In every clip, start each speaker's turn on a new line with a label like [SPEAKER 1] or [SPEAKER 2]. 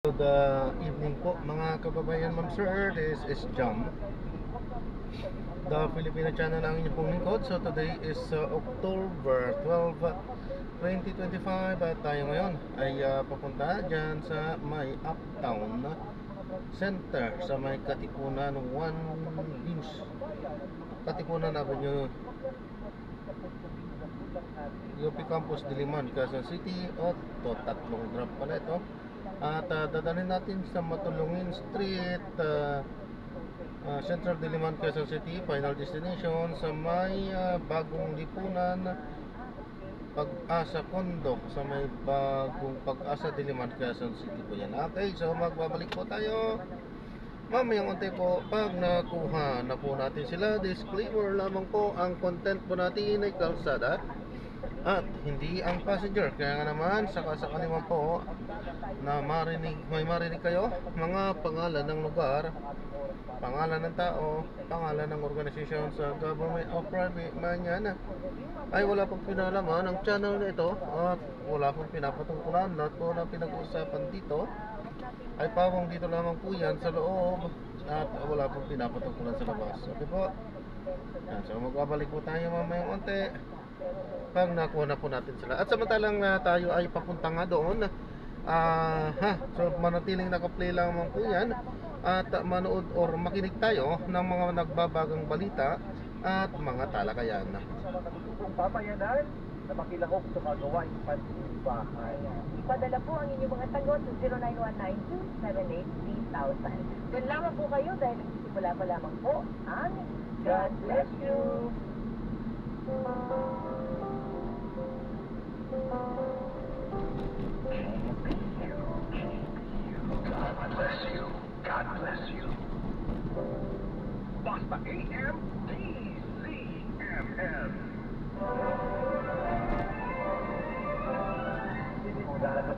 [SPEAKER 1] Good evening po mga kababayan, ma'am sir. This is John, the Filipino channel ng inyong pong lingkod. So today is October 12, 2025 at tayo ngayon ay papunta dyan sa may Uptown Center sa may Katipunan 1 Beams, Katipunan Avenue, UP Campus Diliman, Quezon City. Tatlong drop pala ito. At dadalhin natin sa Matulungin Street, Central Diliman, Quezon City. Final destination sa may bagong lipunan, Pag-asa Condo, sa may bagong Pag-asa Diliman, Quezon City po yan. Okay, so magbabalik po tayo mamayang unti po pag nakuha na po natin sila. Disclaimer lamang po, ang content po natin ay kalsada at hindi ang passenger. Kaya nga naman, sakasakali man po na may marinig kayo mga pangalan ng lugar, pangalan ng tao, pangalan ng organisasyon sa government o private man yan, ay wala pong pinalaman ang channel na ito at wala pong pinapatungkulan. Lahat po na pinag-uusapan dito ay pawang dito lamang po yan sa loob at wala pong pinapatungkulan sa labas. Okay po yan, so magbabalik po tayo mamayang unti pag nakuha na po natin sila. At samantalang tayo ay papunta nga doon, so manatiling nakaplay lamang po yan at manood or makinig tayo ng mga nagbabagang balita at mga talakayan.
[SPEAKER 2] Pamayanan na makilahok sa mga gawaing pansibahay.
[SPEAKER 3] Ipadala po ang inyong mga sagot sa 0919-783000. Doon lamang po kayo dahil nagsisimula pa lamang po ang God Bless You!
[SPEAKER 2] God bless you. God bless you. Basta AM DZMM.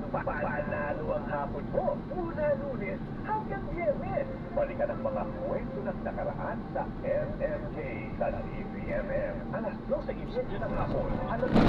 [SPEAKER 2] Panalo ang hapon mo mula Lunes hanggang Biyernes. Balikan ang mga kwento ng nakaraan sa MMK sa DZMM. Alas 12:30 ng hapon. Alam mo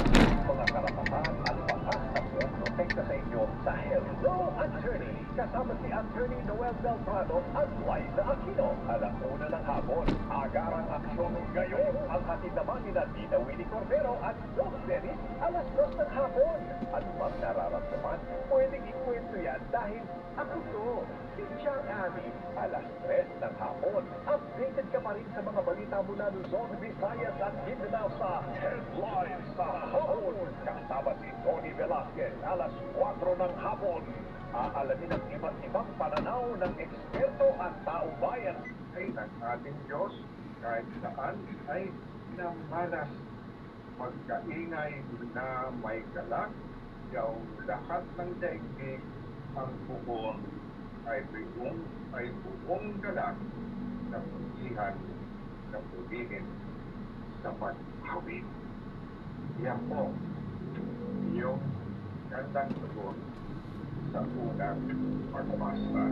[SPEAKER 2] mga karapatan at batas na protekta sa inyo sa Hello Attorney. Kasama si Attorney Noel Beltrano at Liza Aquino. Alas 1 ng hapon. Agarang aksyon ngayon ang hatid naman ni Nina Winnie Cordero at Doc Dennis. Alas 2 ng hapon. Ano bang nararamdaman? Pwedeng ikwento yan dahil ako to, si Chang Ami. Alas 3 ng hapon. Updated ka pa rin sa mga balita mula Luzon, Visayas at Mindanao sa Headlines sa hapon. Kasama si Tony Velasquez. Alas 4 ng hapon. Aalamin ang iba't ibang pananaw ng eksperto at taong bayan.
[SPEAKER 4] Ay ng ating Diyos, kahit saan ay namalas. Magkaingay na may galak, yaw lahat ng daigdig, ang buong ay buong galak na pugihan na pulihin sa paghawin. Yan po, yung gandang tugon sa unang pagbasa.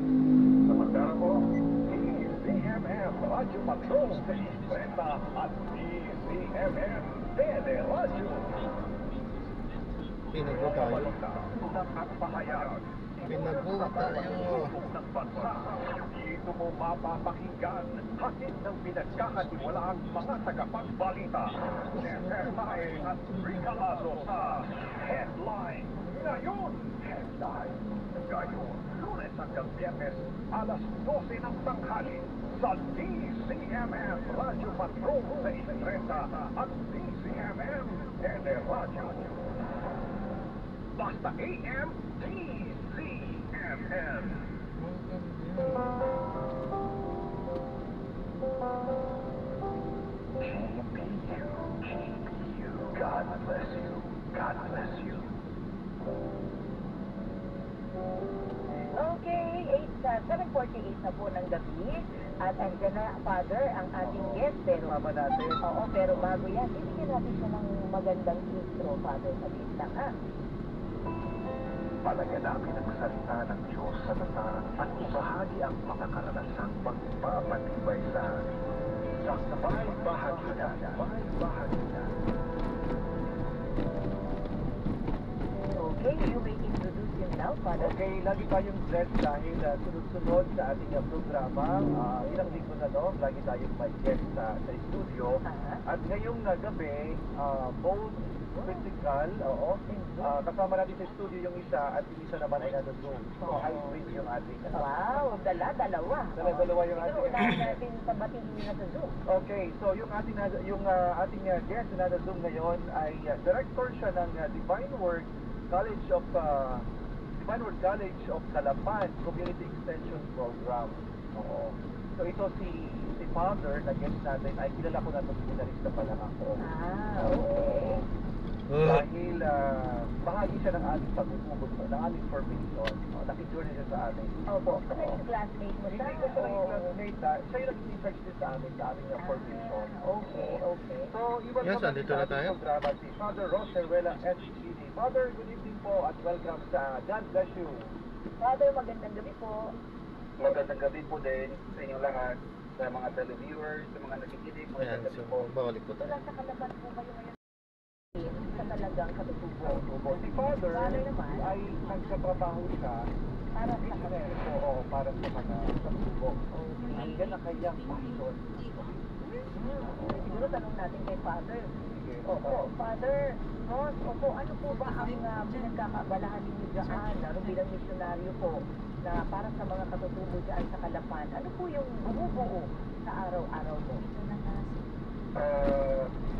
[SPEAKER 2] Samantala po, DZMM Radyo Patrol sa Istreta at DZMM Tele Radyo.
[SPEAKER 1] Pinagbo tayo.
[SPEAKER 2] Ng bansa. Dito mo mapapakinggan hatid ng pinagkakatiwalaang mga tagapagbalita. Nefertae at Ricalado sa Headline Ngayon. Headline Ngayon. Lunes hanggang Biyernes, alas 12 ng tanghali sa DZMM Radyo Patrol sa Istreta at DZMM Tele Radyo. Basta AM DZMM. God bless you. God bless you.
[SPEAKER 3] Okay, 7:48 na po ng gabi at andyan na, Father, ang ating guest. Pero,
[SPEAKER 2] Mama natin.
[SPEAKER 3] oo, pero bago yan, bibigyan natin siya ng magandang intro, Father, sa lang, ha?
[SPEAKER 2] Palagyan namin ang salita ng Diyos sa natarang at ibahagi ang mga karanasang magpapatibay sa amin. May bahagi na.
[SPEAKER 3] Okay, you may introduce yourself, Father.
[SPEAKER 2] Okay, lagi tayong dress dahil sunod-sunod sa ating programa. Ilang linggo na no, lagi tayong may guest sa studio. At ngayong gabi, both physical, kasama natin sa studio yung isa at yung isa naman ay nasa Zoom. So, hybrid yung ating.
[SPEAKER 3] Wow, dalawa.
[SPEAKER 2] Dalawa yung
[SPEAKER 3] Pero
[SPEAKER 2] ating.
[SPEAKER 3] unahin natin pabatiin na sa Zoom.
[SPEAKER 2] Okay, so yung ating guest na nasa Zoom ngayon ay director siya ng Divine Word College of Calapan Community Extension Program. Oo. So ito si Father na guest natin ay kilala ko na itong seminarista pa lang ako.
[SPEAKER 3] Okay.
[SPEAKER 2] Dahil bahagi siya ng ating pag-ubod mo, ng aming formation. Nakijourney siya sa amin.
[SPEAKER 3] Opo, naging classmate mo siya?
[SPEAKER 2] Hindi ko siya naging classmate, siya yung nag-research din sa amin, sa aming formation.
[SPEAKER 3] Okay.
[SPEAKER 2] So, iwan
[SPEAKER 1] Yes,
[SPEAKER 2] naman
[SPEAKER 1] andito
[SPEAKER 2] sa
[SPEAKER 1] na
[SPEAKER 2] ating
[SPEAKER 1] tayo.
[SPEAKER 2] programa si Father Roseruela H.G.D. Father, good evening po at welcome sa God Bless You.
[SPEAKER 3] Father, magandang gabi po.
[SPEAKER 5] Magandang gabi po din sa inyong lahat, sa mga televiewers, sa mga nakikinig.
[SPEAKER 1] Ayan,
[SPEAKER 5] Magandang gabi
[SPEAKER 1] so
[SPEAKER 5] po.
[SPEAKER 1] babalik po
[SPEAKER 3] So,
[SPEAKER 1] tayo.
[SPEAKER 3] nasa Calapan po kayo ngayon sa talagang katutubo.
[SPEAKER 2] Si Father
[SPEAKER 3] Father naman,
[SPEAKER 2] ay nagsatrabaho siya
[SPEAKER 3] para sa
[SPEAKER 2] missionary po, para sa mga katutubo. Ang yan ang kanyang passion.
[SPEAKER 3] Siguro tanong natin kay Father.
[SPEAKER 2] Sige.
[SPEAKER 3] Opo, Father Ross, opo, ano po ba ang pinagkakaabalahan ninyo dyan, bilang misyonaryo po, na para sa mga katutubo dyan sa Calapan? Ano po yung bumubuo sa araw-araw mo?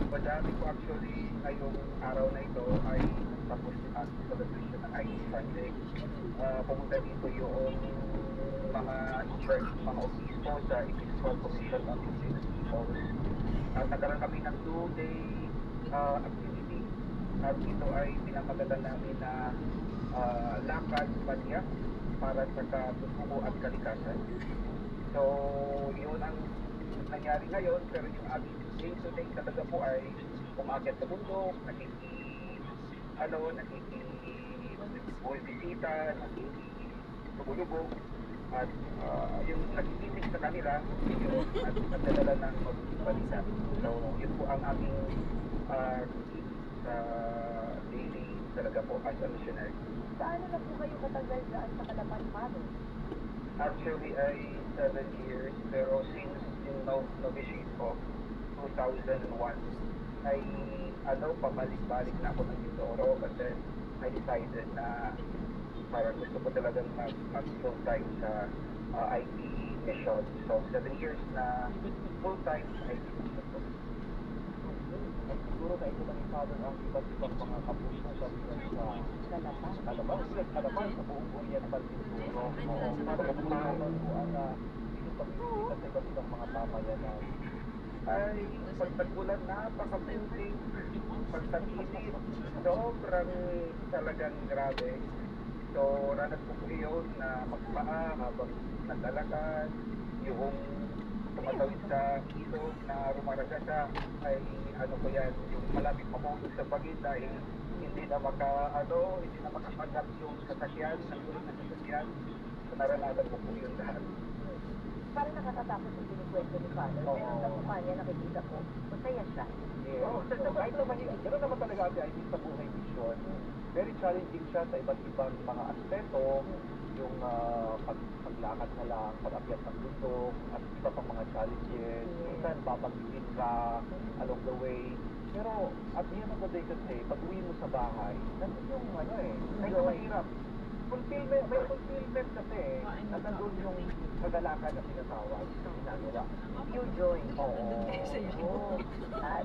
[SPEAKER 5] Madami po actually ngayong araw na ito ay tapos ang celebration ng ID Sunday. Pumunta dito yung mga church, mga obispo sa Episcopal Commission on Indigenous Peoples. Nagkaroon kami ng 2-day activity. At ito ay pinamagatan namin na lakad panya para sa katutubo at kalikasan. So, yun ang nangyari ngayon, pero yung aming day-to-day talaga po ay umakyat sa bundok, nakikibisita, nakikitubulubog, at yung nakikinig sa kanila, yun at nagdadala ng magbalita. So, yun po ang aming routine sa daily talaga po as a missionary.
[SPEAKER 3] Saan na po kayo katagal dyan sa Calapan, Father?
[SPEAKER 5] Actually ay 7 years, pero since in novitiate ko, 2001, ay pabalik-balik na ako ng Mindoro kasi I decided na parang gusto ko talagang mag-full time sa IT mission. So 7 years na full time sa IT mission ko.
[SPEAKER 2] At siguro na ito ng Father ang iba't ibang mga kapuso sa
[SPEAKER 3] Calapan.
[SPEAKER 2] Calapan, sa buong Oriental Mindoro. Para kumukaman po ang inyong pagkikita sa iba't ibang mga pamayanan.
[SPEAKER 5] Ay pagtagulan napakabuting, pagtaginit, sobrang talagang grabe. So ranas ko po yun na magpaa habang naglalakad, yung tumatawid sa ilog na rumaragasa ay ko yan, yung malapit mamulog sa bagay dahil hindi na makapanggap yung sasakyan, ng gulong na sasakyan. So naranasan ko po yun lahat.
[SPEAKER 3] Parang nakakatakot yung pinikwento ni Father. Pero sa mukha niya nakikita ko, masaya siya.
[SPEAKER 2] Kahit naman yun, gano'n naman talaga ay sa buhay mission. Very challenging siya sa iba't ibang mga aspeto, yung paglakad na lang, pag-akyat ng bundok, at iba pang mga challenges. Minsan, babagin ka along the way. Pero, at the end of the day kasi, pag uwi mo sa bahay, nandun yung medyo mahirap. May fulfillment kasi, nandun yung kagalakan na tinatawag sa ginagawa.
[SPEAKER 3] Pure joy.
[SPEAKER 2] Oo.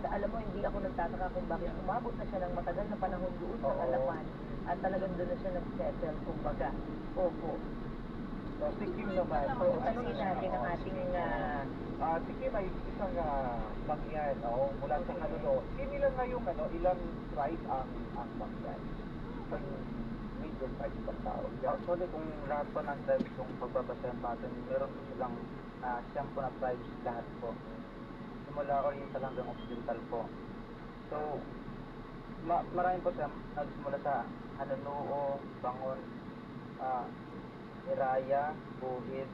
[SPEAKER 3] Alam mo, hindi ako nagtataka kung bakit umabot na siya ng matagal na panahon doon sa Calapan. At talagang doon na siya nag-settle, kumbaga. Opo.
[SPEAKER 2] So, si Kim naman.
[SPEAKER 3] So, tanungin natin ang ating...
[SPEAKER 2] si Kim ay isang mangyan, mula sa Kanuno. Kim, ilang ngayong ilang tribe ang mangyan? Isang major tribe ng tao.
[SPEAKER 5] Actually, kung lahat po ng tribes, kung pagbabasahan natin, meron po silang 10 na tribes lahat po. Simula Oriental hanggang Occidental po. So, marami po siya nagsimula sa Hanunuo, Bangon, Hiraya, Buhid,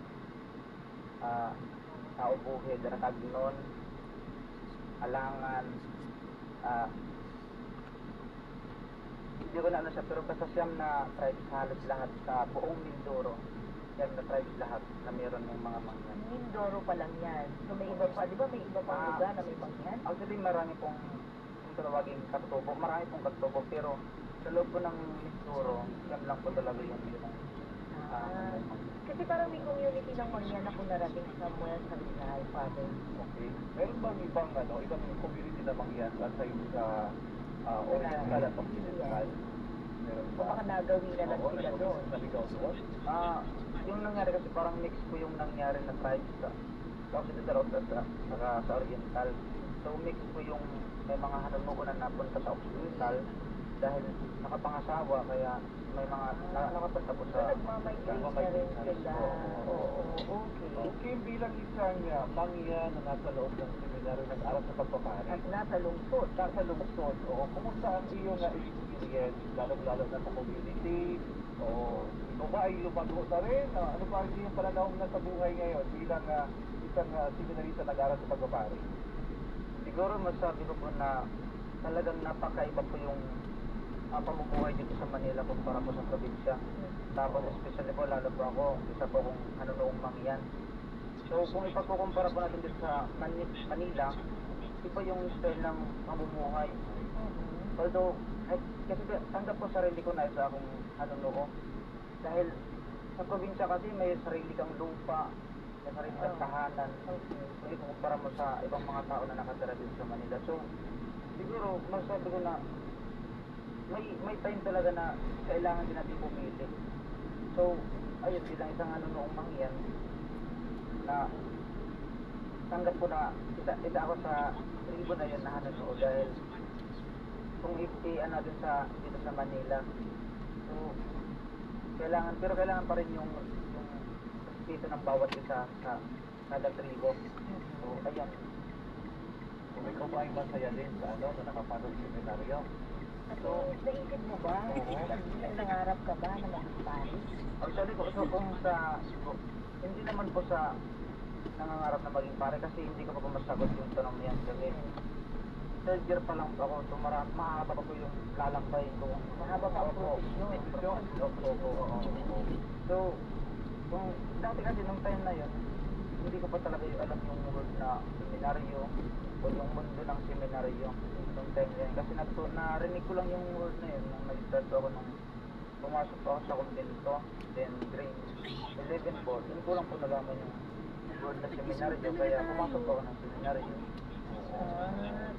[SPEAKER 5] Tao Buhid, Ratagnon, Alangan, hindi ko na ano siya, pero basta siyam na tribes halos lahat sa buong Mindoro. Siyam na tribes lahat na meron ng mga mangyan.
[SPEAKER 3] Mindoro pa lang yan. So may iba pa, di ba may iba pang lugar na may mangyan?
[SPEAKER 5] Actually, marami pong kung tawagin katutubo, marami pong katutubo, pero sa loob po ng Mindoro, siyam lang po talaga yung
[SPEAKER 3] Ah, kasi parang may community ng mangyan ako narating somewhere sa Rizal, Father.
[SPEAKER 2] Okay. Meron bang ibang community na mangyan aside sa Oriental at Occidental? Meron
[SPEAKER 3] O
[SPEAKER 2] ba?
[SPEAKER 3] baka nagawi na lang sila doon.
[SPEAKER 2] Naligaw doon?
[SPEAKER 5] Yung nangyari kasi parang mix po yung nangyari na tribes sa Occidental at sa Oriental. So mix po yung may mga hanunuko na napunta sa Occidental dahil nakapangasawa kaya may mga nakapunta po
[SPEAKER 3] So
[SPEAKER 5] sa
[SPEAKER 3] nagmamigrate na rin sila. Oo, okay.
[SPEAKER 2] Okay, bilang isang mangyan na nasa loob ng seminaryo nag-aral sa pagpapari.
[SPEAKER 3] At nasa lungsod.
[SPEAKER 2] Nasa lungsod, kumusta ang iyong experience, lalo-lalo na sa community, ikaw ba ay lumago na rin? Ano ba ang iyong pananaw na sa buhay ngayon bilang isang seminarista nag-aral sa pagpapari?
[SPEAKER 5] Siguro masabi ko po na talagang napakaiba po yung pamumuhay dito sa Manila kumpara po sa probinsya. Tapos especially po lalo po ako, isa po akong hanunoong mangyan. So kung ipagkukumpara po natin dito sa Manila, iba yung style ng pamumuhay. Although, kasi tanggap ko sarili ko na isa akong hanunoo. Dahil sa probinsya kasi may sarili kang lupa, may sarili kang tahanan. Hindi kumpara mo sa ibang mga tao na nakatira dito sa Manila. So, siguro, masasabi ko na may time talaga na kailangan din natin pumili. So, ayun, bilang isang hanunoong mangyan na tanggap ko na isa ako sa tribo na yun na hanunoo dahil kung ano din dito sa Manila. So, kailangan pa rin yung respeto ng bawat isa sa kada tribo. So, ayun.
[SPEAKER 2] Kung ikaw ba ay masaya din sa na nakapanood sa seminaryo?
[SPEAKER 3] At naisip mo ba? Nangarap ka ba na maging paris?
[SPEAKER 5] Actually, hindi naman po sa nangangarap na maging pare kasi hindi ko pa po masagot yung tanong niyan kasi third year pa lang po ako, so mahaba pa po yung lalampayin ko.
[SPEAKER 3] Mahaba pa ang profesyon.
[SPEAKER 5] So, kung dati kasi nung time na yun, hindi ko pa talaga alam yung word na seminaryo o yung mundo ng seminaryo nung time na yun. Kasi narinig ko lang yung word na yun nung nag-start ako nung pumasok ako sa kumbento, then grade 11 po, yun ko lang po nalaman yung word na seminaryo, kaya pumasok ako ng seminaryo.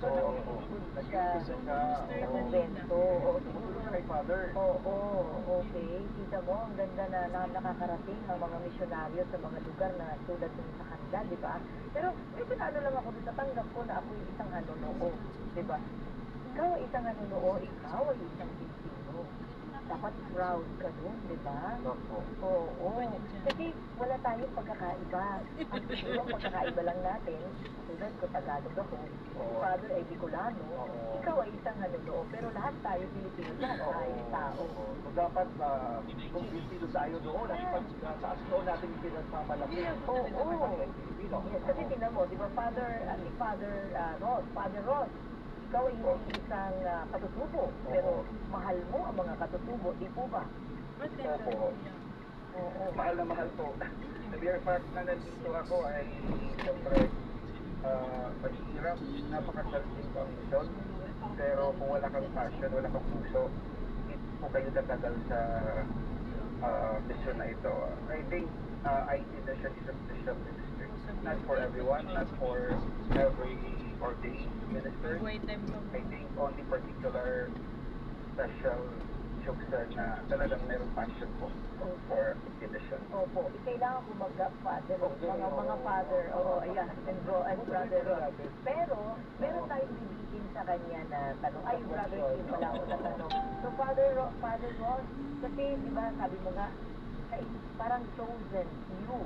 [SPEAKER 3] So nag-iisip sa kumbento.
[SPEAKER 2] Tumutulong ka kay Father.
[SPEAKER 3] Oo, okay. Kita mo, ang ganda na nakakarating ang mga misyonaryo sa mga lugar na tulad din sa kanila, di ba? Pero may tinano lang ako dito, tanggap ko na ako yung isang hanunoo, di ba? Ikaw ay isang hanunoo, ikaw ay isang Pilipino. Dapat proud ka dun, di ba? Oo. Kasi wala tayong pagkakaiba. Ang siguro pagkakaiba lang natin, tulad ko Tagalog ako, si Father ay Bicolano, ikaw ay isang hanunoo, pero lahat tayo Pilipino, lahat tayo tao.
[SPEAKER 2] So dapat kumbinsido tayo doon at taas doon natin yung pinagmamalaki.
[SPEAKER 3] Oo. Yes, kasi tinan mo, di ba, Father Ross, ikaw ay hindi isang katutubo, pero mahal mo ang mga katutubo, di po ba?
[SPEAKER 5] Opo.
[SPEAKER 3] Oo.
[SPEAKER 5] Mahal na mahal po. The mere fact na nandito ako ay siyempre mahirap, napaka-challenging po ang mission. Pero kung wala kang passion, wala kang puso, hindi po kayo tatagal sa mission na ito. I think IT mission is a special ministry. Not for everyone, not for every ordained minister. I think only particular special chosen na talagang mayroong passion po for mission.
[SPEAKER 3] Opo, kailangan bumaga, Father, mga Father, ayan, and Brother Ross. Pero, meron tayong bibitin sa kanya na tanong, ay, Brother Steve pala ako na tanong. So, Father Ross, kasi, di ba, sabi mo nga, parang chosen you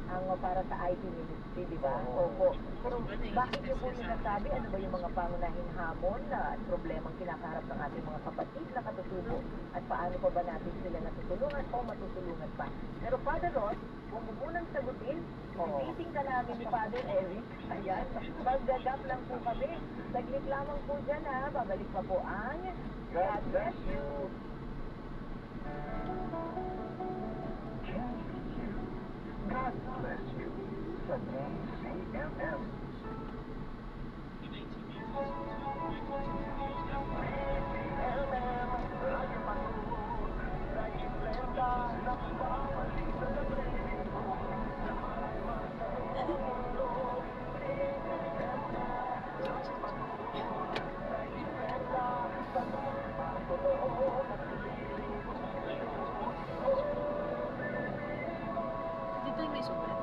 [SPEAKER 3] ang para sa IT ministry, di ba? Opo. Pero bakit niyo po sinasabi? Ano ba yung mga pangunahing hamon na problemang kinakaharap ng ating mga kapatid na katutubo? At paano pa ba natin sila natutulungan o matutulungan pa? Pero Father Ross, kung mo munang sagutin Meeting ka namin ni Father Eric. Ayan, mag-gagap lang po kami. Saglit lamang po dyan ha. Babalik pa po ang God bless you.
[SPEAKER 2] God bless you sa DCMM.
[SPEAKER 6] Dito yung may sugat.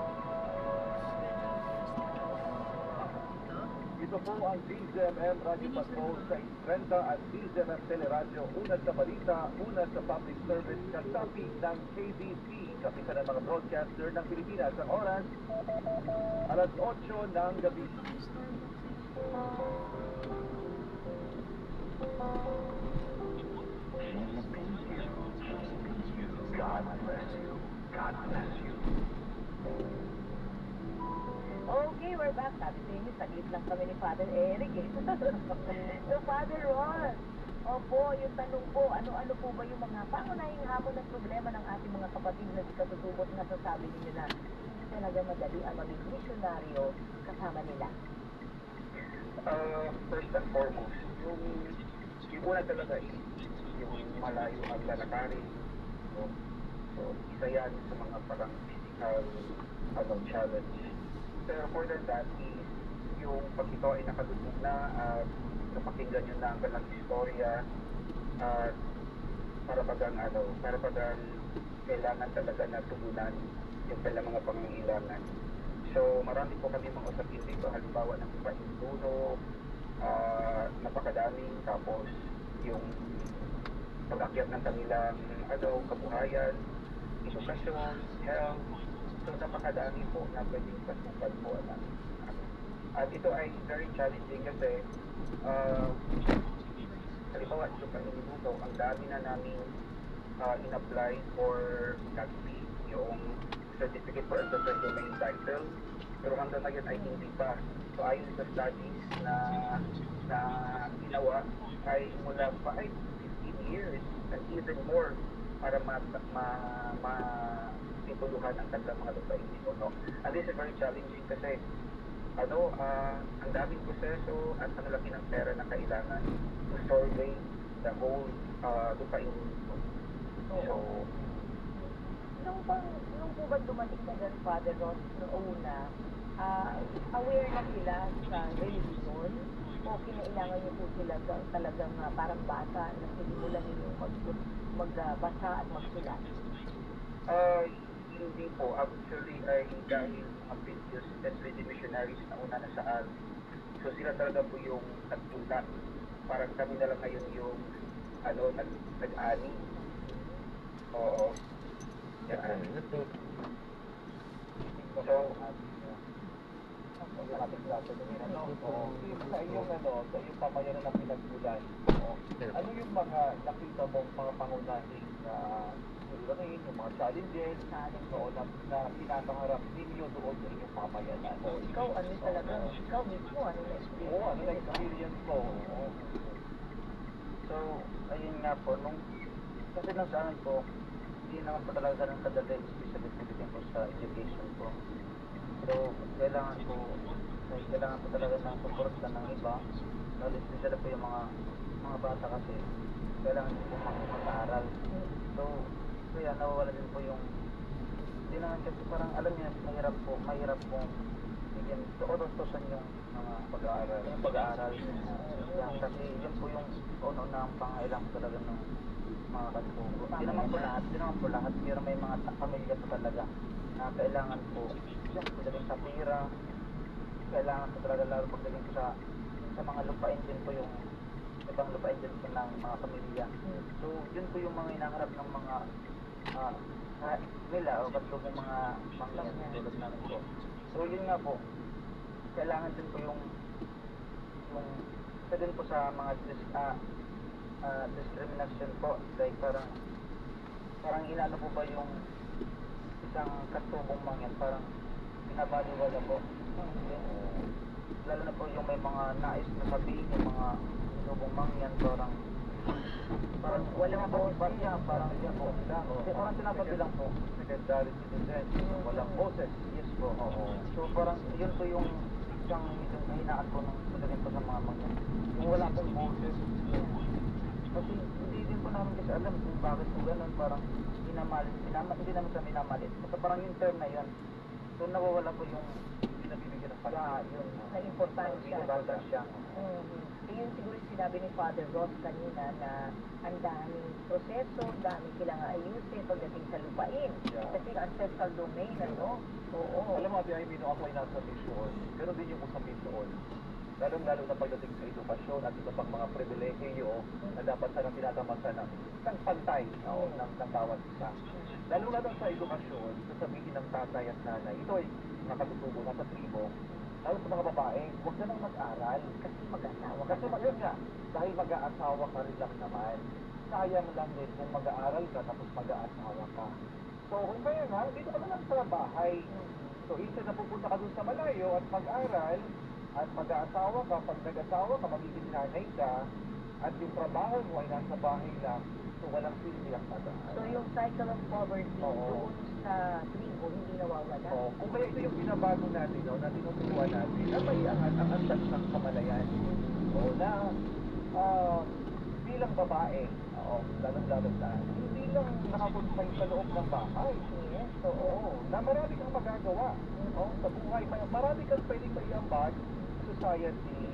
[SPEAKER 2] Ito po ang DZMM Radio Patrol sa Istrenta at DZMM Teleradyo. Una sa balita, una sa public service, kasapi ng KBP. Kapisa ng mga broadcaster ng Pilipinas. Ang oras, alas 8 ng gabi. God bless you. God bless you.
[SPEAKER 3] Okay, we're back. Sabi sa inyo, saglit lang kami ni Father Eric eh. So, Father Ron, opo, yung tanong po, ano-ano po ba yung mga pangunahing hamon ng problema ng ating mga kapatid na katutubot na sasabi ninyo na talaga madali ang maging misyonaryo kasama nila?
[SPEAKER 5] First and foremost, yung una talaga is yung malayo ang lalakarin. So isa yan sa mga parang physical challenge. Pero more than that is yung pag ito ay nakadugtong na at napakinggan nyo na ang kanilang istorya at para bagang kailangan talaga na tugunan yung kailang mga pangangailangan. So marami po kami mga usapin dito, halimbawa ng paindulo, napakadaming, tapos yung pag-akyat ng kanilang kabuhayan, edukasyon, health. So napakadami po na pwedeng pasukan po namin. At ito ay very challenging kasi halimbawa ito pa minuto, ang dami na namin in-apply for CATP, yung Certificate for Enterprise Domain Title, pero hanggang ngayon ay hindi pa. So ayon sa studies na ginawa ay mula 5 to 15 years and even more para matituluhan ang kanilang mga lupain dito, no? And this is very challenging kasi ang daming proseso at ang laki ng pera na kailangan to survey the whole lupain dito. So,
[SPEAKER 3] Nung po ba dumating na dyan, Father Ron, noong una, aware na sila sa religion o kinailangan niyo po sila talagang parang bata na sinimulan ninyo magbasa at magsulat?
[SPEAKER 5] hindi po. Actually ay dahil mga previous SPD missionaries na una na sa ALP. So sila talaga po yung nagtulak. Parang kami na lang ngayon yung nag-ani. Oo. Yan.
[SPEAKER 1] Ito.
[SPEAKER 5] So,
[SPEAKER 2] Sa iyong sa iyong pamayanan na pinagmulan, ano yung mga nakita mong mga pangunahing yung mga challenges na pinakaharap ninyo doon sa inyong pamayanan?
[SPEAKER 3] Ikaw, ikaw mismo, ano na-experience?
[SPEAKER 2] Oo, ano na-experience mo?
[SPEAKER 5] So, ayun nga po, kasi nung sa amin po, hindi naman po talaga ganun kadali, especially pagdating po sa education po. So, kailangan po talaga ng support ng iba, lalo especially po yung mga bata kasi kailangan po mag-aaral. So yan, nawawala din po yung, hindi naman kasi parang alam niya, mahirap po bigyan, tutusan yung mga pag-aaral. Yan, kasi yun po yung una ang pangailangan talaga ng mga katubo. Hindi naman po lahat, pero may mga pamilya po talaga na kailangan po, yung pagdating sa pira, kailangan po talaga lalo pagdating sa mga lupain din po yung ibang lupain din po ng mga pamilya. So yun po yung mga inaharap ng mga nila o katulong mga tulad namin po. So yun nga po, kailangan din po yung isa din po sa mga discrimination po, like parang inaano po ba yung isang katubong mangyan, parang nabaliwala po. Lalo na po yung may mga nais na sabihin, yung mga sinubong mangyan, parang walang boses niya, parang yan po lang. Parang sinasabi lang po, secondary citizen, walang boses. Yes po, oo. So parang yun po yung isang medyo nahinaan po ng pagdating po sa mga mangyan. Yung wala pong boses. Kasi hindi din po namin kasi alam kung bakit po ganun, parang hindi namin sa minamalit. Basta parang yung term na yun, so nawawala po yung pinabibigyan ng pagka, yun.
[SPEAKER 3] Sa importansya.
[SPEAKER 5] Importansya.
[SPEAKER 3] Yun siguro yung sinabi ni Father Ross kanina na ang daming proseso, daming kailangan ayusin pagdating sa lupain.
[SPEAKER 5] Yeah.
[SPEAKER 3] Kasi ancestral domain, ano? Oo.
[SPEAKER 5] Alam mo, Ate Amy, nung ako ay nasa mission, pero din yung sa mission, lalong-lalo na pagdating sa edukasyon at iba pang mga pribilehiyo na dapat sana tinatamasa ng pantay ng bawat isa. Lalong-lalo sa edukasyon, sasabihin ng tatay at nanay, ito ay nakatutubo, nasa tribo, lalo sa mga babae, huwag ka nang mag-aral kasi mag-asawa. Kasi yun nga, dahil mag-aasawa ka rin lang naman, sayang lang din kung mag-aaral ka tapos mag-aasawa ka. So kung kaya nga, dito ka na lang sa bahay. So instead na pupunta ka dun sa malayo at mag-aral, at mag-aasawa ka, pag nag-asawa ka, magiging nanay ka, at yung trabaho mo ay nasa bahay lang, so walang silbi ang pag-aaral.
[SPEAKER 3] So yung cycle of poverty doon sa tribo, hindi nawawala.
[SPEAKER 5] Oo. Kung kaya ito yung binabago natin, no, na tinuturuan natin, na may angat ang antas ng kamalayan. O na bilang babae, lalong-lalo na, hindi lang nakakonfine sa loob ng bahay.
[SPEAKER 3] Yes,
[SPEAKER 5] Oo, na marami kang magagawa. Sa buhay, marami kang pwedeng maiambag sa society,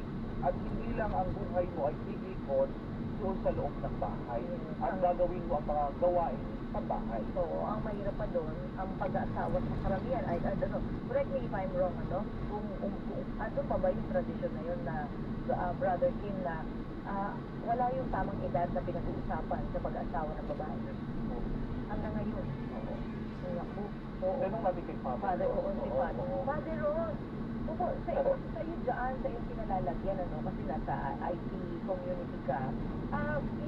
[SPEAKER 5] at hindi lang ang buhay mo ay iikot doon sa loob ng bahay. At gagawin mo ang mga gawain sa bahay.
[SPEAKER 3] So, ang mahirap pa doon, ang pag-aasawa sa karamihan, I don't know, correct me if I'm wrong, ano? Kung ano pa ba yung tradisyon na yun na, Brother Kim, na wala yung tamang edad na pinag-uusapan sa pag-aasawa ng babae. Hanggang ngayon. Oo. Naku. Oo.
[SPEAKER 5] Tanong natin kay
[SPEAKER 3] Father, oo, si Father. Father Ron, opo, sa iyo dyan, sa iyong pinalalagyan, ano, kasi nasa IT community ka,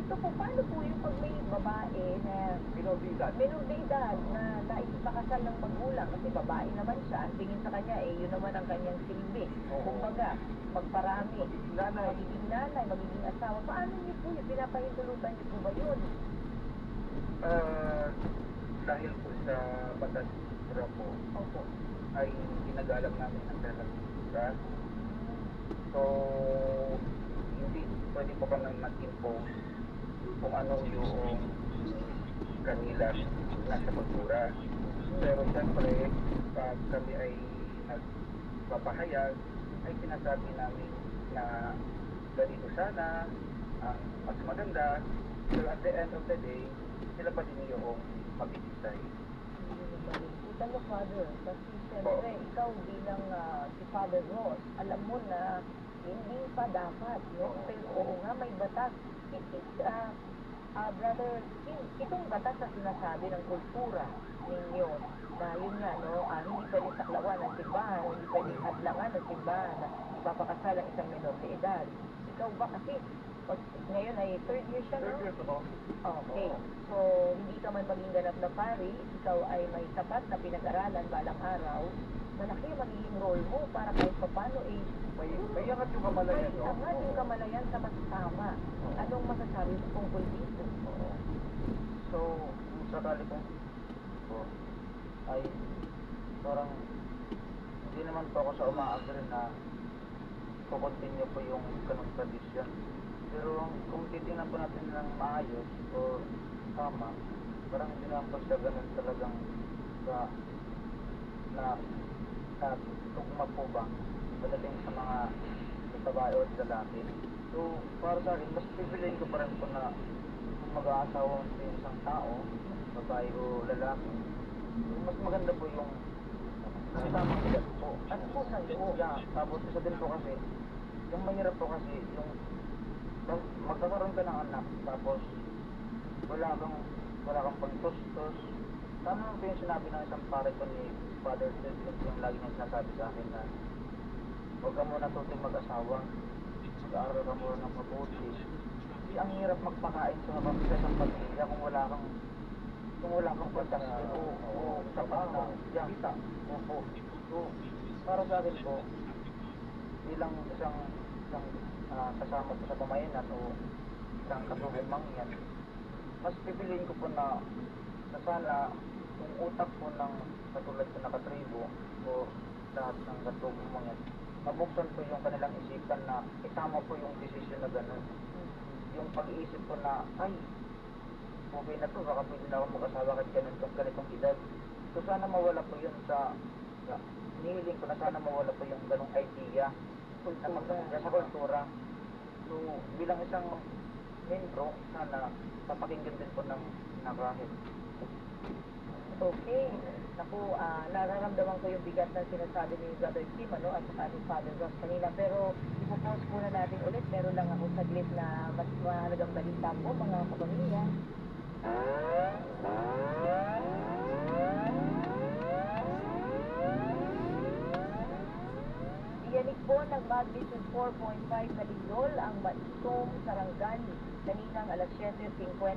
[SPEAKER 3] ito po, paano po yung pag may babae na minor de edad na nais makasal ng magulang, kasi babae naman siya, ang tingin sa kanya, yun naman ang kanyang silbi. Kumbaga, magparami, magiging nanay, magiging asawa, paano niyo po yun, pinapahintulutan niyo po ba yun?
[SPEAKER 5] Dahil po sa batas po,
[SPEAKER 3] Opo.
[SPEAKER 5] ay ginagalang namin ang relationship. So, hindi pwede po kami mag-impose kung ano yung kanila nasa kultura. Pero siyempre, pag kami ay nagpapahayag, ay sinasabi namin na ganito sana, ang mas maganda. So at the end of the day, sila pa din yung mag-decide.
[SPEAKER 3] Kita mo, Father, kasi siyempre, ikaw bilang si Father Ross, alam mo na hindi pa dapat, no? Pero oo nga, may batas. Brother Kim, itong batas na sinasabi ng kultura ninyo, na yun nga, no, hindi pwedeng saklawan ng simbahan, hindi pwedeng hadlangan ng simbahan na ipapakasal ang isang minor de edad. Ikaw ba kasi, ngayon ay third year siya, no? Okay. So, hindi ka man maging ganap na pari, ikaw ay may sapat na pinag-aralan balang araw, malaki ang magiging role mo para kahit papano
[SPEAKER 5] may angat yung kamalayan, no?
[SPEAKER 3] May angat yung kamalayan sa mas tama. Anong masasabi mo tungkol dito?
[SPEAKER 5] So, kung sakali kong ay parang hindi naman po ako sa uma-agree na kukontinue po yung ganong tradisyon. Pero kung titingnan po natin ng maayos o tama, parang hindi naman po siya ganun talagang na tugma po ba pagdating sa mga babae o lalaki. So, para sa akin, mas pipiliin ko pa rin po na kung mag-aasawa sa isang tao, babae o lalaki, mas maganda po yung tamang edad po.
[SPEAKER 3] At pusan po.
[SPEAKER 5] Yeah, tapos isa din po kasi, yung mahirap po kasi, yung magkakaroon ka ng anak, tapos wala kang pagtustos. Tama naman po yung sinabi ng isang pare ko ni Father Ted, yung lagi niya sinasabi sa akin na huwag ka muna tuting mag-asawa, mag-aaral ka muna ng mabuti. Kasi ang hirap magpakain sa isang pamilya kung wala kang kung wala kang transaction o sapat na kita. Opo. So, para sa akin po, bilang isang kasama po sa pamayanan o isang kasubong mangyan, mas pipiliin ko po na sana yung utak po ng katulad po na katribo o lahat ng kasubong mangyan, mabuksan po yung kanilang isipan na itama po yung desisyon na gano'n. Yung pag-iisip ko na, ay, okay na to, baka pwede na ako mag-asawa kahit ganitong edad. So sana mawala po yun sa nihiling ko na sana mawala po yung ganong idea na magkakasya sa kultura. So bilang isang membro, sana papakinggan din po ng kahit.
[SPEAKER 3] Okay. Naku, nararamdaman ko yung bigat ng sinasabi ni Brother Kim, at saka ni Father Ross kanina. Pero ipopost muna natin ulit. Meron lang ako saglit na mas mahalagang balita po, mga kapamilya. Iyanig po ng magnitude 4.5 na lindol ang Matsum, Sarangani kaninang alas 7:54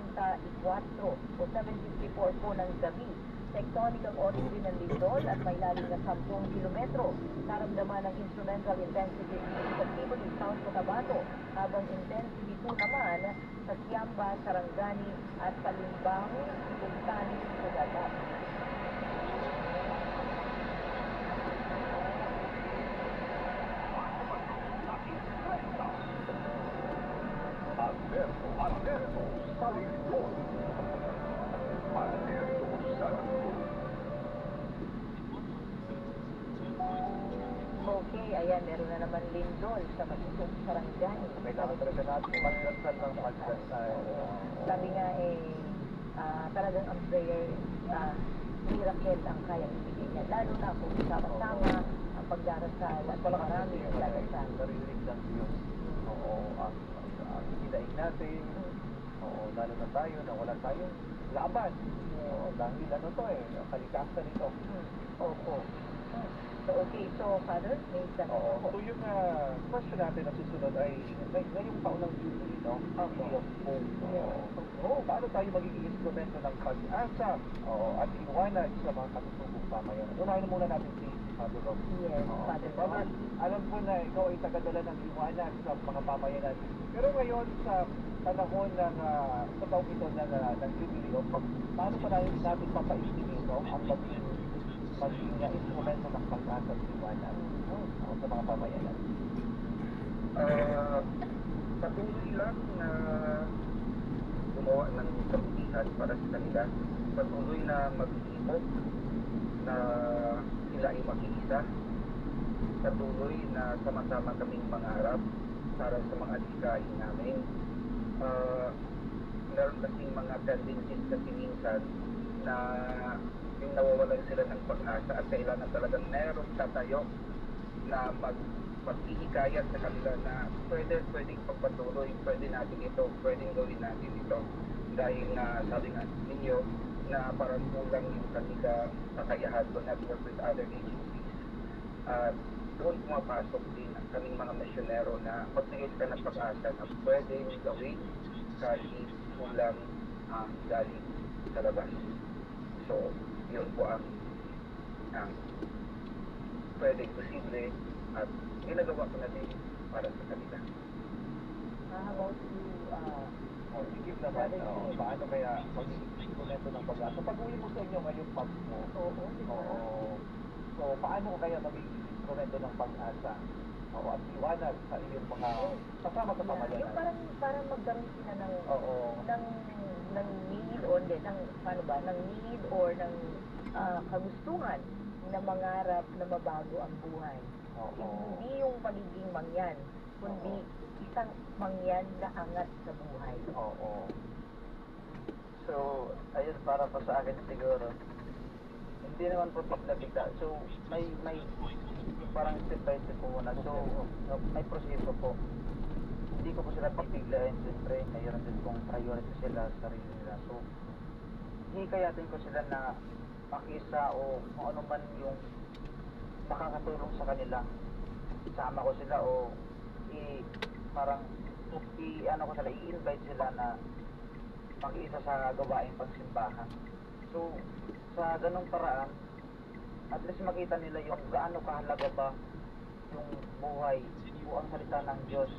[SPEAKER 3] o 7:54 po ng gabi. Tectonic ang origin ng lindol at may lalim na 10 kilometro. Naramdaman ng instrumental intensity sa Tivoli, South Cotabato, habang intensity 2 naman sa Kiamba, Sarangani at Talimbang, Bugtani, Cagadat.
[SPEAKER 2] Alberto Salingpon. Alberto Salingpon.
[SPEAKER 3] Okay, ayan, meron na naman lindol sa Matsum, Sarangani.
[SPEAKER 5] Kailangan talaga natin magdasal ng magdasal.
[SPEAKER 3] Sabi nga talagang ang prayer, miracle ang kayang ibigay niya. Lalo na kung sama-sama ang pagdarasal at marami ang dadasal.
[SPEAKER 5] Narinig ng Diyos. Oo, ang hinaing natin. Oo, lalo na tayo na wala tayong laban. Oo, dahil kalikasan ito.
[SPEAKER 3] Opo. So, okay. So, Father, may tanong
[SPEAKER 5] Oo.
[SPEAKER 3] po.
[SPEAKER 5] So yung question natin na susunod ay ngayong taon ng Jubilee, no? Ang iyong Oo, paano tayo magiging instrumento ng pag-asa at iwanag sa mga katutubong pamayanan? Unahin muna natin si Father Rob.
[SPEAKER 3] Yes,
[SPEAKER 5] Oo.
[SPEAKER 3] Father
[SPEAKER 5] Father,
[SPEAKER 3] Rob.
[SPEAKER 5] alam ko na ikaw ay tagadala ng iwanag sa mga pamayanan. Pero ngayon sa panahon ng sa taong ito ng Jubilee, paano pa natin papaistingin ang maging instrumento ng pag-asa at iwanan sa mga pamayanan?
[SPEAKER 6] Patuloy lang na gumawa ng kabutihan para sa kanila. Patuloy na mag-iipot na sila ay mag-iisa. Patuloy na sama-sama kaming mangarap para sa mga adhikain namin. Meron kasing mga tendencies kasi minsan na yung nawawalan sila ng pag-asa at kailangan talagang meron tatayo na maghihikayat sa kanila na pwedeng pagpatuloy, pwede natin ito, pwedeng gawin natin ito. Dahil nga sabi nga ninyo na parang kulang yung kanila kakayahan to network with other agencies. At doon pumapasok din ang kaming mga misyonero na magbigay ka ng pag-asa na pwedeng gawin kahit kulang ang galing sa labas. So, yun po ang pwedeng posible at ginagawa ko na din para sa kanila.
[SPEAKER 3] How about you,
[SPEAKER 5] Sige naman, paano kaya magiging instrumento ng pag-asa? Pag-uwi mo sa inyo ngayong Pasko, so paano kaya magiging instrumento ng pag-asa at iwanag sa iyong mga kasama sa pamayanan?
[SPEAKER 3] yung parang magkaroon sila ng need or ng need or ng kagustuhan na mangarap na mabago ang buhay. Hindi yung pagiging mangyan, kundi isang mangyan na angat sa buhay.
[SPEAKER 5] So, ayun, para pa sa akin siguro, hindi naman po bigla-bigla. So, may parang step by step po muna. So, may proseso po. Hindi ko po sila pipiglain, siyempre, mayroon din pong priority sila sa sarili nila. So, hikayatin ko sila na makisa o kung ano man yung makakatulong sa kanila. Sama ko sila o i-invite sila na makiisa sa gawaing pagsimbahan.
[SPEAKER 6] So, sa ganong paraan, at least makita nila yung gaano kahalaga ba yung buhay o ang salita ng Diyos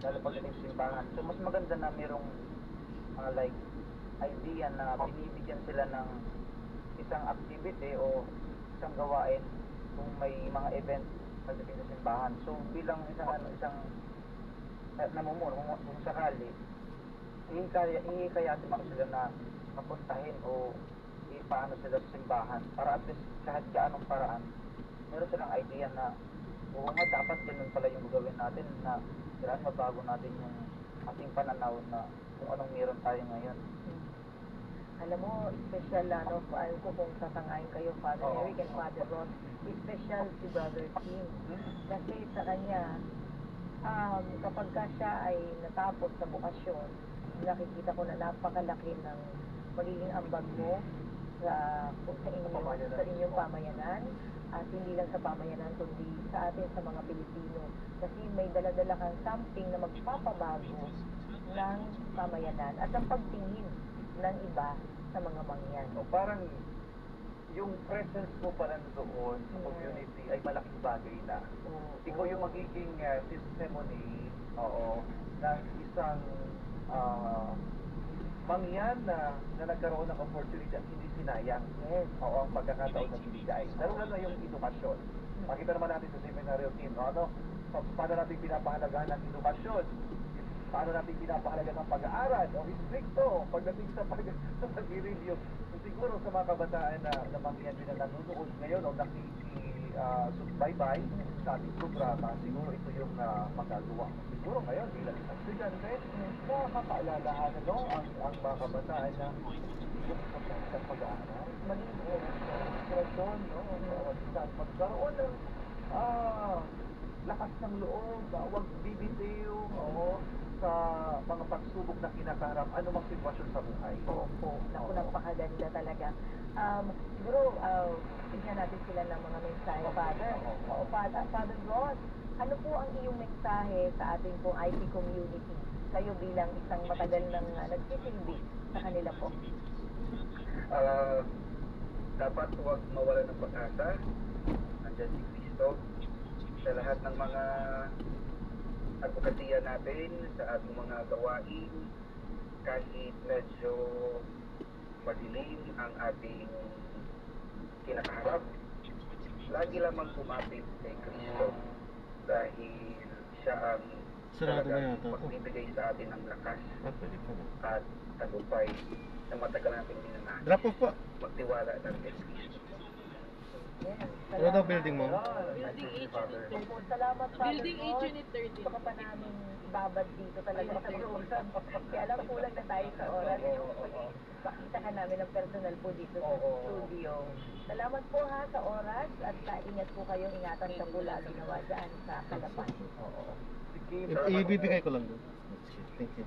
[SPEAKER 6] lalo pagdating sa simbahan. So, mas maganda na merong like idea na binibigyan sila ng isang activity o isang gawain kung may mga event pagdating sa simbahan. So, bilang isang namumuno, kung sakali, ihikayatin mo sila na mapuntahin o ipaano sila sa simbahan para at least kahit gaanong paraan meron silang idea na oo nga dapat ganun pala yung gawin natin na kailangan mabago natin yung ating pananaw na kung anong meron tayo ngayon.
[SPEAKER 3] Alam mo, special ano, alam ko kung sasangayin kayo, Father
[SPEAKER 6] Oo.
[SPEAKER 3] Eric and Father Ron, special si Brother Kim. Kasi sa kanya, kapag ka siya ay natapos sa bukasyon, nakikita ko na napakalaki ng magiging ambag mo sa inyong pamayanan, at hindi lang sa pamayanan kundi sa atin sa mga Pilipino, kasi may dala-dala kang something na magpapabago ng pamayanan at ang pagtingin ng iba sa mga mangyan.
[SPEAKER 2] So, parang yung presence mo pala doon sa community ay malaking bagay na. Ikaw yung magiging testimony, ng isang mangyan na nagkaroon ng opportunity at hindi sinayang.
[SPEAKER 3] Yes.
[SPEAKER 2] Oo, ang pagkakataon na binigay. Lalo na yung edukasyon. Makita naman natin sa seminary of team, paano natin pinapahalagaan ng edukasyon, paano natin pinapahalagaan ng pag-aaral, o istrikto pagdating sa pag-review. Siguro sa mga kabataan na mangyan din na nanonood ngayon o nakikisubaybay sa ating programa, siguro ito yung magagawa. Siguro ngayon, bilang isang estudyante, nakakaalalahan ang mga kabataan na yung sa pag-aaral, maging inspirasyon, magkaroon ng lakas ng loob, huwag bibitiw, sa mga pagsubok na kinakaharap, anumang sitwasyon sa buhay.
[SPEAKER 3] Opo, naku, napakaganda talaga. Siguro, tingnan natin sila ng mga mensahe, Father. O, Father Ross, ano po ang iyong mensahe sa ating pong IT community? Kayo bilang isang matagal nang nagsisilbi sa kanila po.
[SPEAKER 6] Dapat huwag mawala ng pag-asa. Nandiyan si Cristo sa lahat ng mga advokasya natin, sa ating mga gawain, kahit medyo madilim ang ating kinakaharap. Lagi lamang kumapit kay Cristo dahil siya ang
[SPEAKER 1] Sarado na
[SPEAKER 6] talagang
[SPEAKER 1] yata ito.
[SPEAKER 6] magbibigay sa atin ng lakas
[SPEAKER 1] Pwede pa na.
[SPEAKER 6] at tagumpay na matagal natin dinanahan.
[SPEAKER 1] Drop off pa.
[SPEAKER 6] Magtiwala lang kay Cristo.
[SPEAKER 3] Yes,
[SPEAKER 1] Ano daw building mo?
[SPEAKER 7] Building 8 Unit 30.
[SPEAKER 3] Opo, salamat, Father
[SPEAKER 7] Building 8
[SPEAKER 3] Ross.
[SPEAKER 7] Unit 30.
[SPEAKER 3] Gusto ka pa namin ibabad dito talaga sa program. Kaya lang kulang na tayo sa oras. Pakita ka namin ng personal po dito sa studio. Salamat po ha sa oras at ingat po kayo. Ingatan ka po lalo nawa dyan sa Kalapan.
[SPEAKER 1] Ibibigay ko lang doon. Thank you.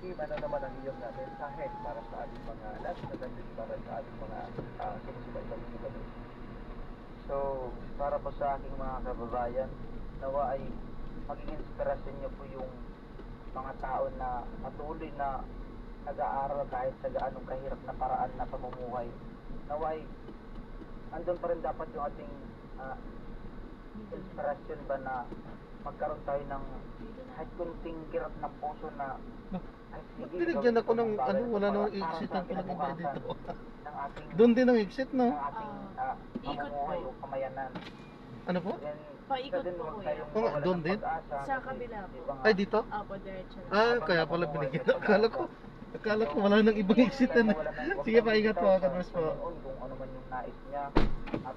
[SPEAKER 2] Kim, ano naman ang iyong mensahe para sa ating mga natin para sa ating mga sumusubaybay sa gabi?
[SPEAKER 6] So, para po sa aking mga kababayan, nawa ay maging inspirasyon niyo po yung mga tao na patuloy na nag-aaral kahit sa gaanong kahirap na paraan na pamumuhay. Nawa ay andun pa rin dapat yung ating inspirasyon ba na magkaroon tayo ng kahit kunting kirap ng puso na ay sige,
[SPEAKER 1] Binigyan ako ng
[SPEAKER 6] gawin ko
[SPEAKER 1] ano,
[SPEAKER 6] ng
[SPEAKER 1] wala
[SPEAKER 6] bagay
[SPEAKER 1] nang
[SPEAKER 6] para sa
[SPEAKER 1] exit ang
[SPEAKER 6] ating
[SPEAKER 1] pinag-iba
[SPEAKER 6] kinabukasan
[SPEAKER 1] dito.
[SPEAKER 6] ng ating
[SPEAKER 1] Doon din ang exit, no?
[SPEAKER 6] ng ating pamumuhay o kamayanan.
[SPEAKER 1] Ano po?
[SPEAKER 6] Then,
[SPEAKER 7] Paikot
[SPEAKER 6] isa din
[SPEAKER 7] po,
[SPEAKER 6] huwag
[SPEAKER 7] kuya.
[SPEAKER 6] tayong
[SPEAKER 1] Oo nga,
[SPEAKER 6] mawalan
[SPEAKER 1] doon
[SPEAKER 6] ng
[SPEAKER 1] din?
[SPEAKER 6] pag-asa
[SPEAKER 7] Sa
[SPEAKER 6] kasi
[SPEAKER 7] kabila po.
[SPEAKER 6] ibang-
[SPEAKER 1] Ay, dito?
[SPEAKER 7] Apo, diretso lang.
[SPEAKER 1] Ah, kaya pala binigyan. Akala ko wala nang ibang exit na. Sige pa, ingat po. God bless po.
[SPEAKER 6] Kung ano man yung nais niya. At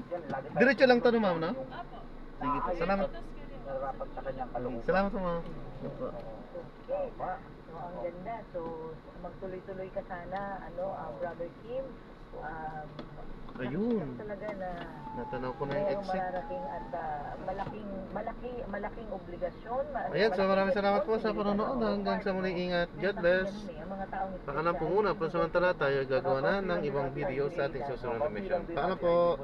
[SPEAKER 6] yan, lagi tayo-
[SPEAKER 1] Diretso lang to, no, ma'am, no?
[SPEAKER 6] yung
[SPEAKER 7] Apo.
[SPEAKER 1] Sige po, salamat.
[SPEAKER 6] nararapat sa kanyang kalooban.
[SPEAKER 1] Salamat po, ma'am. Opo.
[SPEAKER 3] So, ang ganda. So, magtuloy-tuloy ka sana, Brother Kim.
[SPEAKER 1] Ayun.
[SPEAKER 3] Talaga na
[SPEAKER 1] Natanaw ko na yung
[SPEAKER 3] mayroong
[SPEAKER 1] exit.
[SPEAKER 3] mararating at malaking obligasyon.
[SPEAKER 1] Ayan, so maraming salamat po sa panonood. Hanggang sa muling ingat. God bless. Baka na po muna. Pansamantala tayo gagawa na ng ibang video sa ating susunod na mission. Paalam po.